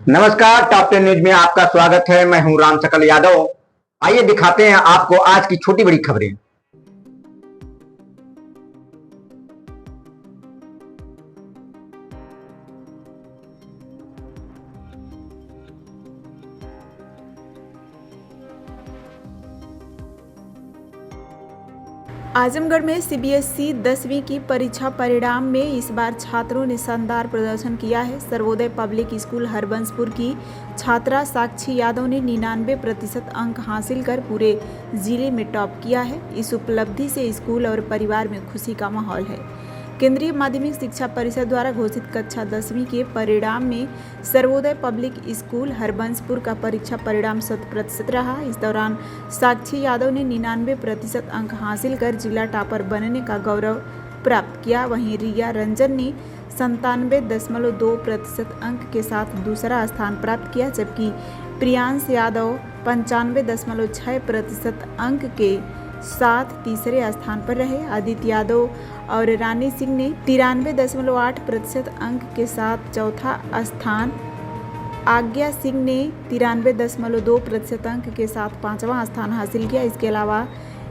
नमस्कार, top 10 news में आपका स्वागत है। मैं हूं राम सकल यादव। आइए दिखाते हैं आपको आज की छोटी बड़ी खबरें। आजमगढ़ में सीबीएसई 10वीं की परीक्षा परिणाम में इस बार छात्रों ने शानदार प्रदर्शन किया है। सर्वोदय पब्लिक स्कूल हरबंसपुर की छात्रा साक्षी यादव ने 99% अंक हासिल कर पूरे जिले में टॉप किया है। इस उपलब्धि से स्कूल और परिवार में खुशी का माहौल है। केंद्रीय माध्यमिक शिक्षा परिषद द्वारा घोषित कक्षा 10वीं के परिणाम में सर्वोदय पब्लिक स्कूल हरबंसपुर का परीक्षा परिणाम 100% रहा। इस दौरान साक्षी यादव ने 99% अंक हासिल कर जिला टॉपर बनने का गौरव प्राप्त किया। वहीं रिया रंजन ने 97.2% अंक के साथ दूसरा स्थान प्राप्त किया, जबकि प्रियांश यादव 95.6% अंक के साथ तीसरे स्थान पर रहे। आदित्य यादव और रानी सिंह ने 93.8% अंक के साथ चौथा स्थान, आज्ञा सिंह ने 93.2% अंक के साथ पांचवा स्थान हासिल किया। इसके अलावा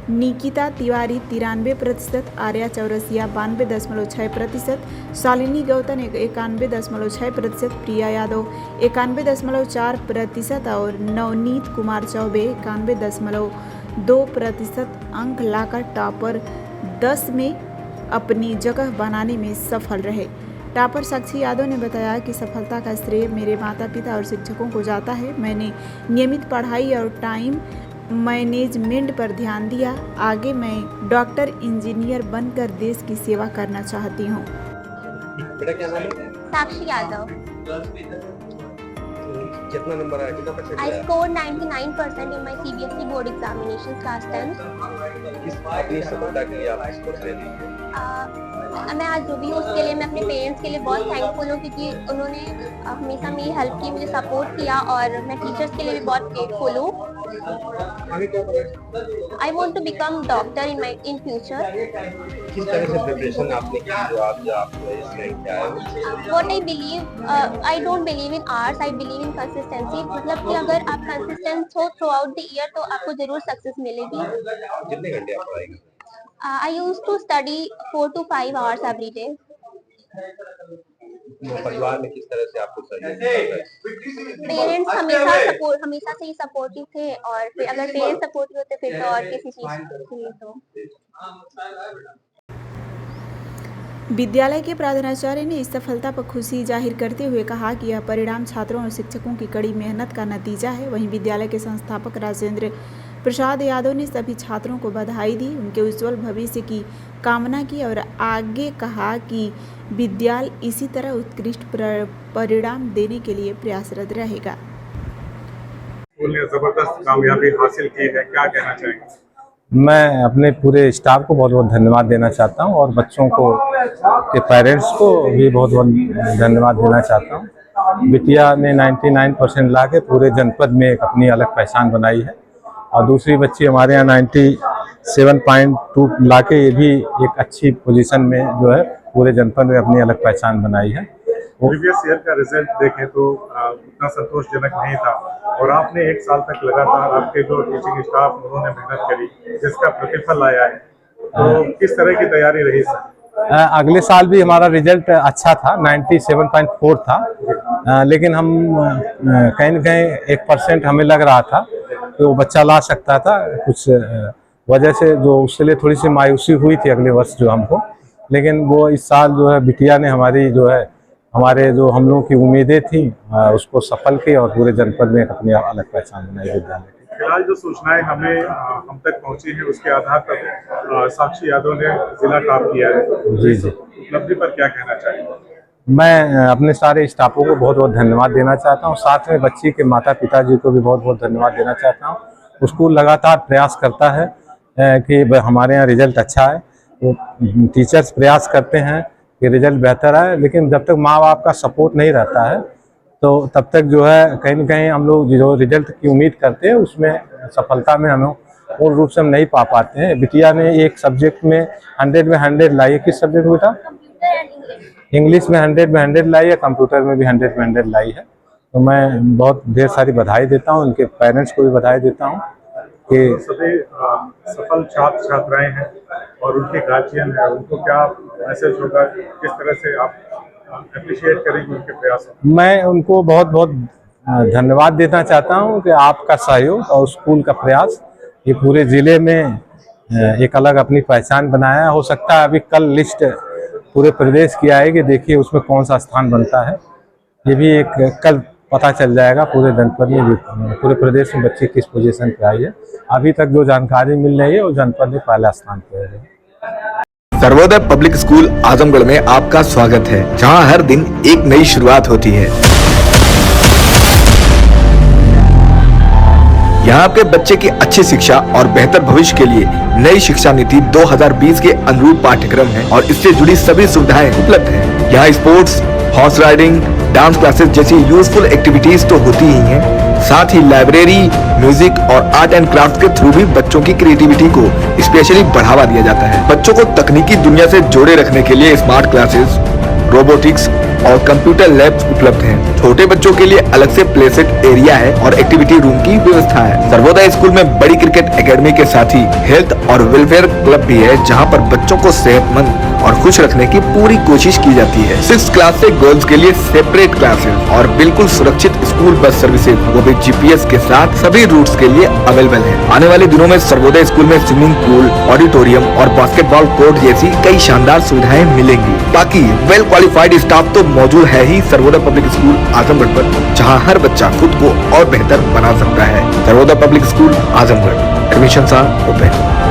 निकिता तिवारी 93%, आर्या चौरसिया 92.6%, शालिनी गौतम 91.6%, प्रिया यादव 91.4% और नवनीत कुमार चौबे 91.2% अंक लाकर टॉपर 10 में अपनी जगह बनाने में सफल रहे। टॉपर साक्षी यादव ने बताया कि सफलता का श्रेय मेरे माता पिता और शिक्षकों को जाता है। मैंने नियमित पढ़ाई और टाइम मैनेजमेंट पर ध्यान दिया। आगे मैं डॉक्टर इंजीनियर बनकर देश की सेवा करना चाहती हूँ। बेटा क्या नाम है? साक्षी यादव। कितना नंबर आया? कितना परसेंट आया? I scored 99% in my CBSE board examinations class 10th। किस अपनी सफलता के लिए आप इसको श्रेय देंगे? मैं आज जो भी हूँ उसके लिए मैं अपने पेरेंट्स के लिए बहुत थैंकफुल हूँ, क्योंकि उन्होंने हमेशा मेरी हेल्प की, मुझे सपोर्ट किया, और मैं टीचर्स के लिए भी बहुत ग्रेटफुल हूँ। आगे क्या करें? I want to become doctor in future। किस तरह से प्रिपरेशन आपने की जो आप इस रैंक पे आए हो? What I believe, I don't believe in hours, I believe in consistency। मतलब कि अगर आप कंसिस्टेंट हो थ्रू आउट द ईयर तो आपको जरूर सक्सेस मिलेगी। कितने घंटे आप पढ़ाई करते हैं? I used to study 4 to 5 hours every day। परिवार में किस तरह से आपको सहयोग मिलता है? पेरेंट्स हमेशा से ही सपोर्टिव थे, और फिर अगर पेरेंट्स सपोर्टिव होते फिर तो और किसी चीज के लिए तो। विद्यालय के प्रधानाचार्य ने इस सफलता पर खुशी जाहिर करते हुए कहा कि यह परिणाम छात्रों और शिक्षकों की कड़ी मेहनत का नतीजा है। वहीं विद्यालय के संस्थापक राजेंद्र प्रसाद यादव ने सभी छात्रों को बधाई दी, उनके उज्जवल भविष्य की कामना की और आगे कहा कि विद्यालय इसी तरह उत्कृष्ट परिणाम देने के लिए प्रयासरत रहेगा। जबरदस्त कामयाबी हासिल की है, क्या कहना चाहेंगे? मैं अपने पूरे स्टाफ को बहुत बहुत धन्यवाद देना चाहता हूं और बच्चों को के पेरेंट्स को भी बहुत बहुत धन्यवाद देना चाहता हूं। बिटिया ने 99% ला के पूरे जनपद में एक अपनी अलग पहचान बनाई है, और दूसरी बच्ची हमारे यहाँ 97.2 ला के ये भी एक अच्छी पोजीशन में जो है पूरे जनपद में अपनी अलग पहचान बनाई है। प्रीवियस ईयर का रिजल्ट देखें तो उतना संतोषजनक नहीं था, और आपने एक साल तक लगातार आपके जो टीचिंग स्टाफ उन्होंने मेहनत करी जिसका प्रतिफल आया है, तो किस तरह की तैयारी रही सर? अगले साल भी हमारा रिजल्ट अच्छा था, 97.4 था, लेकिन हम कहीं न कहीं 1% हमें लग रहा था कि वो बच्चा ला सकता था। कुछ वजह से जो उसके लिए थोड़ी सी मायूसी हुई थी अगले वर्ष जो हमको, लेकिन वो इस साल जो है बिटिया ने हमारी जो है हमारे जो हम लोगों की उम्मीदें थी उसको सफल की और पूरे जनपद में अपनी अलग पहचान बनाई विद्यालय की। फिलहाल जो सूचनाएं हम तक पहुंची है उसके आधार पर साक्षी यादव ने जिला टॉप किया है। जी जी, उपलब्धि पर क्या कहना चाहेंगे? मैं अपने सारे स्टाफों को बहुत बहुत धन्यवाद देना चाहता हूं, साथ में बच्ची के माता पिता जी को भी बहुत बहुत धन्यवाद देना चाहता हूं। स्कूल लगातार प्रयास करता है कि हमारे यहाँ रिजल्ट अच्छा है, वो टीचर्स प्रयास करते हैं कि रिजल्ट बेहतर आए, लेकिन जब तक माँ बाप का सपोर्ट नहीं रहता है तो तब तक जो है कहीं न कहीं हम लोग जो रिजल्ट की उम्मीद करते हैं उसमें सफलता में हम पूर्ण रूप से हम नहीं पा पाते हैं। बिटिया ने एक सब्जेक्ट में 100 में 100 लाई है। किस सब्जेक्ट में बेटा? इंग्लिश में 100 में 100 लाई है, कंप्यूटर में भी 100 में 100 लाई है। तो मैं बहुत ढेर सारी बधाई देता हूँ, उनके पेरेंट्स को भी बधाई देता हूँ कि सभी सफल छात्र छात्राएं हैं और उनके गार्जियन हैं, उनको क्या मैसेज होगा, किस तरह से आप अप्रिशिएट करेंगे उनके प्रयासों को? मैं उनको बहुत बहुत धन्यवाद देना चाहता हूँ कि आपका सहयोग और स्कूल का प्रयास ये पूरे ज़िले में एक अलग अपनी पहचान बनाया। हो सकता है अभी कल लिस्ट पूरे प्रदेश की आएगी, देखिए उसमें कौन सा स्थान बनता है, ये भी एक कल पता चल जाएगा पूरे जनपद में, पूरे प्रदेश में बच्चे किस पोजीशन पे आई है। अभी तक जो जानकारी मिल रही है वो जनपद में पहला स्थान पे है। सर्वोदय पब्लिक स्कूल आजमगढ़ में आपका स्वागत है, जहां हर दिन एक नई शुरुआत होती है। यहाँ आपके बच्चे की अच्छी शिक्षा और बेहतर भविष्य के लिए नई शिक्षा नीति 2020 के अनुरूप पाठ्यक्रम है और इससे जुड़ी सभी सुविधाएं उपलब्ध हैं। यहाँ sports, horse riding, dance classes जैसी यूजफुल एक्टिविटीज तो होती ही हैं, साथ ही लाइब्रेरी, म्यूजिक और आर्ट एंड क्राफ्ट के थ्रू भी बच्चों की क्रिएटिविटी को स्पेशली बढ़ावा दिया जाता है। बच्चों को तकनीकी दुनिया से जोड़े रखने के लिए स्मार्ट क्लासेस, रोबोटिक्स और कंप्यूटर लैब्स उपलब्ध हैं। छोटे बच्चों के लिए अलग से प्ले सेट एरिया है और एक्टिविटी रूम की व्यवस्था है। सर्वोदय स्कूल में बड़ी क्रिकेट एकेडमी के साथ ही हेल्थ और वेलफेयर क्लब भी है, जहां पर बच्चों को सेहतमंद और खुश रखने की पूरी कोशिश की जाती है। 6th क्लास से गर्ल्स के लिए सेपरेट क्लासेस और बिल्कुल सुरक्षित स्कूल बस सर्विसेज, वो भी GPS के साथ सभी रूट्स के लिए अवेलेबल है। आने वाले दिनों में सर्वोदय स्कूल में स्विमिंग पूल, ऑडिटोरियम और बास्केटबॉल कोर्ट जैसी कई शानदार सुविधाएं मिलेंगी। बाकी वेल क्वालिफाइड स्टाफ तो मौजूद है ही सर्वोदय पब्लिक स्कूल आजमगढ़ पर, जहां हर बच्चा खुद को और बेहतर बना सकता है। Sarvodaya public school Azamgarh, admission are open.